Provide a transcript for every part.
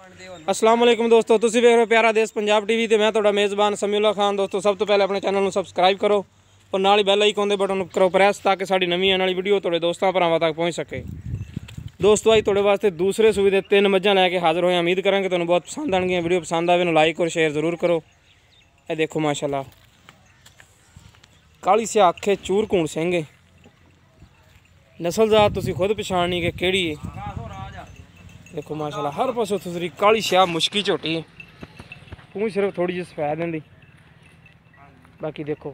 अस्सलाम वालेकुम दोस्तों, तुसीं वेख रहे हो प्यारा देश पंजाब टीवी ते मैं तुहाडा मेज़बान समीउल्ला खान। दोस्तों सब तो पहले अपने चैनल में सबसक्राइब करो और नाल ही बैल आइकन दे बटन करो प्रेस ताकि साडी नवीं आने वाली वीडियो तुहाडे दोस्तां भरावां तक पहुँच सके। दोस्तों अज तुहाडे वास्ते दूसरे सूबे दे 3 मझां लैके हाज़र होए। उम्मीद करांगे तुहानूं बहुत पसंद आउणगीआं। वीडियो पसंद आवे तो लाइक और शेयर जरूर करो। ये देखो माशाल्लाह काली स्याह अखे चूर घूण सिंह नस्ल जात तुसीं खुद पछाणनी कि किहड़ी है। देखो माशाल्लाह हर पासों तुसरी काली स्याह मुश्की झोटी है। पूंछ सिर्फ थोड़ी जी सफेद होंदी, बाकी देखो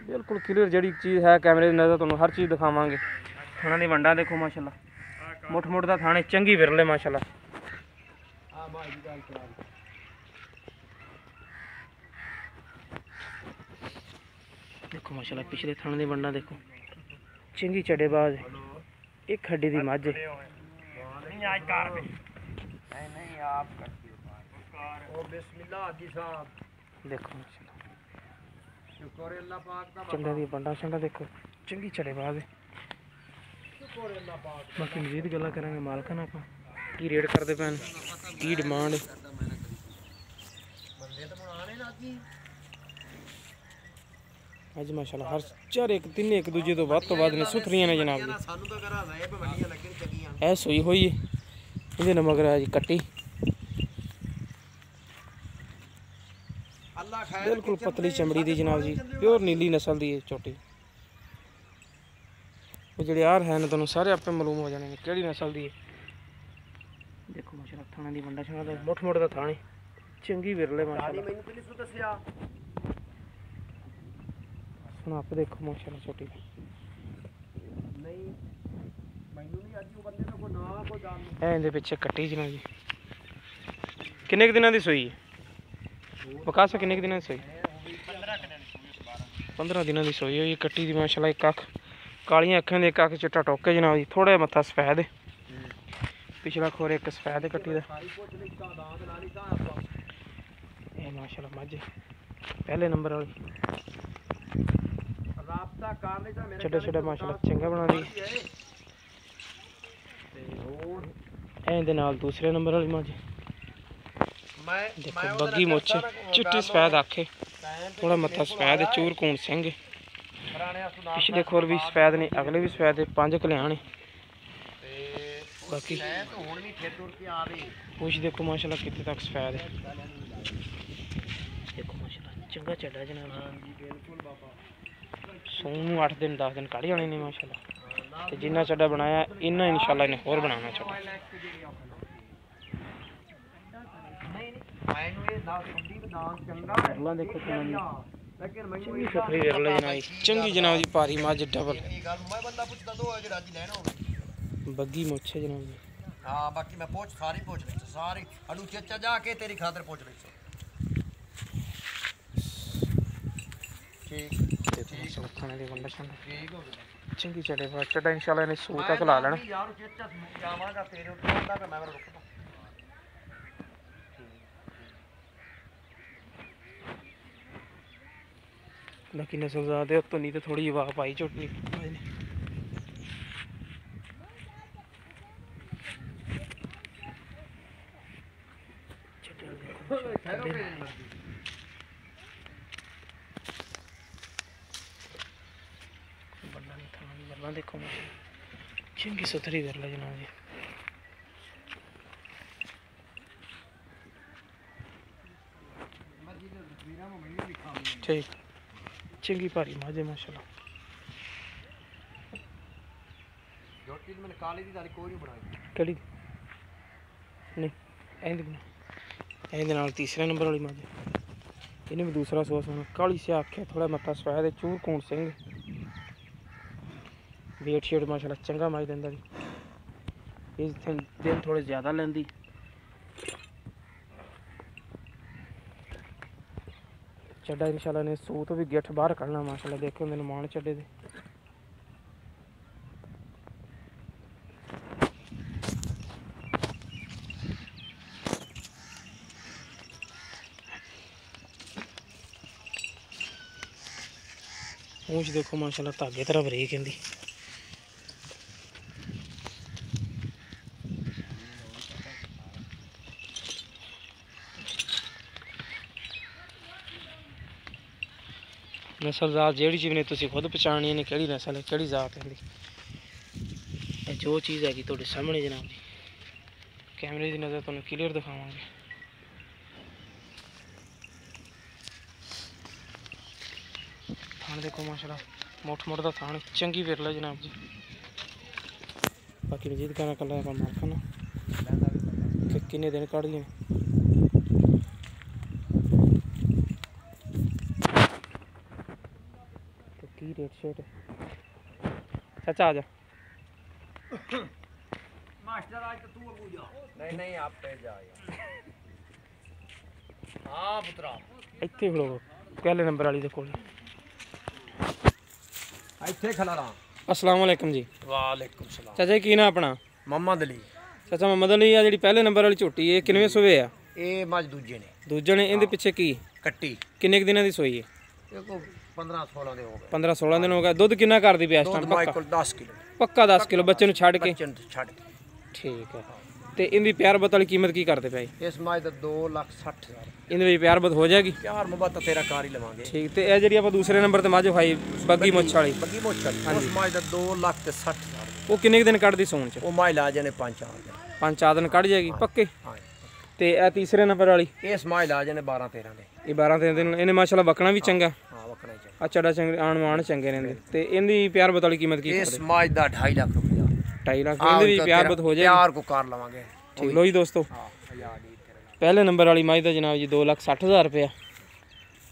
बिल्कुल क्लीयर जी चीज़ है। कैमरे की नज़र तुहानूं हर चीज़ दिखावांगे। थाना दी वंडा देखो माशाल्लाह मुठ मुठ दा थाने चंगी विरले माशाल्लाह। देखो माशाल्लाह पिछले थाने दी वंडा देखो चंगी चढ़ेबाज एक हड्डी दी मझ है। देखो चंगा दी बंडा शंडा देखो चंगी चढ़ेबाज है। बाकी मजीद गल्लां करांगे मालकां नाल की रेट करदे पैन की डिमांड। अज माशाल्लाह हर चार एक तीन एक दूजे तो वध ने सुथरियां ने जनाब जी। ऐ सोई हुई है ये मगर है जी कट्टी बिल्कुल पतली चमड़ी दी जनाब जी, प्योर नीली नस्ल दी छोटी। वो जो यार है ना तुहानूं सारे आपे मालूम हो जाने किहड़ी नस्ल दी है। देखो माशाल्लाह थाना दी वंडा छड़ा दा मुठ मुठ दा थाने चंगी विरले माशाल्लाह। सुन आप देखो माशाल्लाह छोटी है इहदे पिछे कट्टी जनाब जी। किन्ने दिनों की सोई है बकासा? किन्ने दिनों की सोई? 15 दिनों की सोई हुई कट्टी दी माशाल्लाह। एक अख कालियां अखां दे एक अख चिट्टा टोके जनाब जी। थोड़ा मत्था सफेद है, पिछला खोर एक सफेद है कट्टी दा। ये माशाल्लाह मझ पहले नंबर वाली छड्डा छड्डा माशाल्लाह चंगा बना दी। इहदे नाल दूसरे नंबर वाली मझ देखो बग्गी मुछ चिट्टी सफेद आखे थोड़ा मत्था सफेद है चूर घूण सिंह। पिछले खोर भी सफेद ने अगले भी सफेद है 5 कल्याण है। बाकी पूछ देखो माशाल्लाह कितने तक सफेद है। देखो माशाल्लाह चंगा चढ़ा जनाब। सोनू 8 दिन 10 दिन कढ़ जाने ने माशाल्लाह। ते जिन्ना चढ़ा बनाया इन्ना इंशाल्लाह इन्हें होर बनाना चढ़ा। देखो चंगी सफरी विरले जनाब चंगी जनाब जी भारी मझ डबल बग्गी मुछ है जनाब जी। हां बाकी मैं पूछ ले सारी अडू चेचा जाके तेरी खातर पूछ ले ठीक। देखो सब खाने दी वंडा शंडा ठीक हो गया चंगी चढ़े बात चढ़ा इंशाल्लाह ने सूत तक ला लेना यार। चेचा जावांगा तेरे उठदा पे मैं रुकदा। बाकी नस्ल ज़्यादा तो नहीं तो थोड़ी वाह पाई चोटनी देखो चंगी सुथरी कर लो जनाब जी। ठीक चंगी भारी माजे माशाल्लाह। रोटी मैंने काली दी तारी कोई नहीं बनाई कड़ी नहीं एंदे नाल तीसरे नंबर वाली माजे इन्हें भी दूसरा सोस होना काली स्याह आखे थोड़ा मत्था सफेद चूर घूण सिंह वेट शेट माशाल्लाह चंगा माज दिंदा जी। इस दिन थोड़े ज़्यादा लेंदी चड्डा इंशाल्लाह ने सूत भी गिठ बाहर कढ़ना माशाल्लाह। देखो मैंने मान चड्डे दे पूंछ देखो माशाल्लाह धागे तरह बरीक इंदी। नस्ल जात ਜਿਹੜੀ ਚੀਜ਼ ਨੇ ਤੁਸੀਂ ਖੁਦ ਪਛਾਣਨੀ ਨੇ ਕਿਹੜੀ ਨਸਲ ਹੈ ਕਿਹੜੀ ਜ਼ਾਤ ਹੈ ਇਹਦੀ। ਇਹ ਜੋ ਚੀਜ਼ ਹੈਗੀ ਤੁਹਾਡੇ ਸਾਹਮਣੇ ਜਨਾਬ ਜੀ, ਕੈਮਰੇ ਦੀ ਨਜ਼ਰ ਤੁਹਾਨੂੰ ਕਲੀਅਰ ਦਿਖਾਵਾਂਗੇ। ਥਾਣ ਦੇਖੋ ਮਾਸ਼ਾਅੱਲਾ, ਮੋਟ ਦਾ ਥਾਣ, ਚੰਗੀ ਵਿਰਲਾ ਜਨਾਬ ਜੀ। ਬਾਕੀ ਮਜੀਦ ਕਰਨਾ ਕੱਲਾ ਆਪਾਂ ਮਾਲਕਾਂ ਨਾਲ ਕਿ ਕਿੰਨੇ ਦਿਨ ਕੱਢ ਗਏ। ਕੀ ਰੇਟ ਸ਼ੇਟ चाचा आ जा। मास्टर आज तो तू अबू जा। नहीं आप पे जा यार। हां पुत्रा ਇੱਥੇ ਖੜੋ ਪਹਿਲੇ ਨੰਬਰ ਵਾਲੀ ਦੇ ਕੋਲ। ਇੱਥੇ ਖੜਾ ਰਹਾ। अस्सलाम वालेकुम जी। वालेकुम सलाम। चाचा ਕੀ ਨਾਂ ਆਪਣਾ? मोहम्मद अली। ਚਾਚਾ ਮੁਹੰਮਦ ਅਲੀ ਆ ਜਿਹੜੀ ਪਹਿਲੇ ਨੰਬਰ ਵਾਲੀ ਝੋਟੀ ਇਹ ਕਿੰਨਵੇਂ ਸੂਏ ਆ? ਇਹ ਮੱਝ ਦੂਜੇ ਨੇ। ਦੂਜੇ ਨੇ ਇਹਦੇ ਪਿੱਛੇ ਕੀ ਕੱਟੀ ਕਿੰਨੇ ਕੁ ਦਿਨਾਂ ਦੀ ਸੂਈ ਹੈ? ਇਹ ਕੋ 15-16 ਦੇ ਹੋ ਗਏ। 15-16 ਦਿਨ ਹੋ ਗਏ। ਦੁੱਧ ਕਿੰਨਾ ਕਰਦੀ ਪਿਆ ਇਸ ਟਾਈਮ? ਦੁੱਧ ਕੋਲ 10 ਕਿਲੋ। ਪੱਕਾ 10 ਕਿਲੋ ਬੱਚੇ ਨੂੰ ਛੱਡ ਕੇ? ਬੱਚੇ ਨੂੰ ਛੱਡ ਕੇ। ਠੀਕ ਹੈ। ਤੇ ਇਹਦੀ ਪਿਆਰ ਬਤ ਵਾਲੀ ਕੀਮਤ ਕੀ ਕਰਦੇ ਪਏ? ਇਸ ਮੱਝ ਦਾ 2,60,000। ਇਹਦੇ ਵਿੱਚ ਪਿਆਰ ਬਤ ਹੋ ਜਾਏਗੀ? ਪਿਆਰ ਮੁਹੱਬਤ ਤੇਰਾ ਕਾਰ ਹੀ ਲਵਾਂਗੇ। ਠੀਕ। ਤੇ ਇਹ ਜਿਹੜੀ ਆਪਾਂ ਦੂਸਰੇ ਨੰਬਰ ਤੇ ਮੱਝ ਖਾਈ ਬੱਗੀ ਮੁੱਛ ਵਾਲੀ, ਬੱਗੀ ਮੁੱਛ ਵਾਲੀ, ਉਸ ਮੱਝ ਦਾ 2,60,000। ਉਹ ਕਿੰਨੇ ਕੁ ਦਿਨ ਕੱਢਦੀ ਸੂਣ ਚ? ਉਹ ਮੱਝ ਲਾ ਜਾਣੇ 5-4 ਦਿਨ। 5-4 ਦਿਨ ਕੱਢ ਜਾਏਗੀ ਪੱਕੇ। ਹਾਂ। ਤੇ ਇਹ ਤੀਸਰੇ ਨੰਬਰ ਵਾਲੀ ਇਸ ਮੱਝ ਲਾ ਜਾਣੇ 12-13 ਦੇ। ਇਹ 12-13 ਦਿਨ। ਇਹਨੇ ਮਾਸ਼ਾਅੱਲਾ ਬੱਕਣਾ ਵੀ ਚੰਗਾ। ਹਾਂ ਵਕਣਾ ਚਾਹੀਦਾ। ਆ ਚੜਾ ਚੰਗੇ ਆਣ ਮਾਣ ਚੰਗੇ ਰਹਿੰਦੇ। ਤੇ ਇਹਦੀ ਪਿਆਰ ਬਤ ਵਾਲੀ ਕੀਮਤ ਕੀ ਇਸ ਕਰਦੇ? ਮੱਝ ਦਾ 2.5 ਲੱਖ ਰੁਪਇਆ। 2.5 ਲੱਖ। ਇਹਦੇ ਵੀ ਪਿਆਰ ਬਤ ਹੋ ਜਾਏਗੀ? ਪਿਆਰ ਕੋ ਕਾਰ ਲਵਾਂਗੇ। ਠੀਕ। ਲੋ ਜੀ ਦੋਸਤੋ, ਹਾਂ ਆਜ਼ਾਦ ਹੀ ਤੇਰੇ ਨਾਲ। ਪਹਿਲੇ ਨੰਬਰ ਵਾਲੀ ਮੱਝ ਦਾ ਜਨਾਬ ਜੀ 2,60,000 ਰੁਪਇਆ।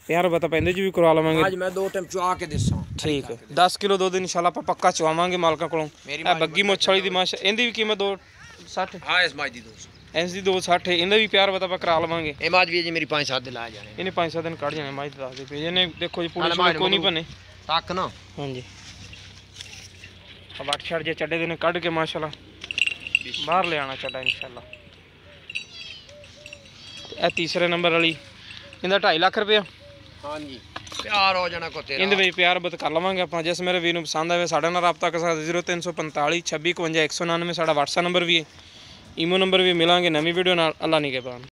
ਪਿਆਰ ਬਤ ਪੈਂਦੇ ਚ ਵੀ ਕਰਵਾ ਲਵਾਂਗੇ। ਅੱਜ ਮੈਂ 2 ਟਾਈਮ ਚੁਆ ਕੇ ਦੱਸਾਂ। ਠੀਕ ਹੈ। 10 ਕਿਲੋ ਦੁੱਧ ਇਨਸ਼ਾਅੱਲਾ ਆਪਾਂ ਪੱਕਾ ਚਵਾਵਾਂਗੇ ਮਾਲਕਾਂ ਕੋਲੋਂ। ਇਹ ਬੱਗੀ ਮੁੱਛ ਵਾਲੀ ਦੀ ਮਾਸ਼, ਇਹਦੀ ਵੀ ਕੀਮਤ 2,60। ਹਾਂ ਇਸ ਮੱਝ ਦੀ 200। ਐਸ ਦੀ 2,60। ਇਹਦਾ ਵੀ ਪਿਆਰ ਬਤ ਆਪਾਂ ਕਰਾ ਲਵਾਂਗੇ। ਇਹ ਮੱਝ ਵੀ ਜੀ ਮੇਰੀ 5-7 ਦੇ ਲਾ ਜਾਣੇ। ਇਹਨੇ 5-7 ਦਿਨ ਕੱਢ ਜਾਣੇ ਮੱਝ ਦੇ ਦੱਸਦੇ ਪਏ। ਇਹਨੇ ਦੇਖੋ ਜੀ ਪੂਰੀ ਕੋਈ ਨਹੀਂ ਬਣੇ ਤੱਕ ਨਾ। ਹਾਂਜੀ। ਵੱਟ ਛੱਡ ਜੇ ਚੱਡੇ ਦੇ ਨੇ ਕੱਢ ਕੇ ਮਾਸ਼ਾਅੱਲਾ ਬਾਹਰ ਲੈ ਆਣਾ ਚੱਡਾ ਇਨਸ਼ਾਅੱਲਾ। ਇਹ ਤੀਸਰੇ ਨੰਬਰ ਵਾਲੀ ਇਹਦਾ 2.5 ਲੱਖ ਰੁਪਇਆ। ਹਾਂਜੀ ਪਿਆਰ ਹੋ ਜਾਣਾ ਕੋ ਤੇਰਾ। ਇਹਦੇ ਵਿੱਚ ਪਿਆਰ ਬਤ ਕਰ ਲਵਾਂਗੇ ਆਪਾਂ। ਜਿਸ ਮੇਰੇ ਵੀਰ ਨੂੰ ਪਸੰਦ ਆਵੇ ਸਾਡੇ ਨਾਲ ਰਾਬਤਾ ਕਰ ਸਕਦੇ। 0345 26 52 199 ਸਾਡਾ WhatsApp ਨੰਬਰ ਵੀ ਹੈ, ਈਮੋ ਨੰਬਰ ਵੀ। ਮਿਲਾਂਗੇ ਨਵੀਂ ਵੀਡੀਓ ਨਾਲ। ਅੱਲਾ ਨਿਗਹਿਬਾਨ।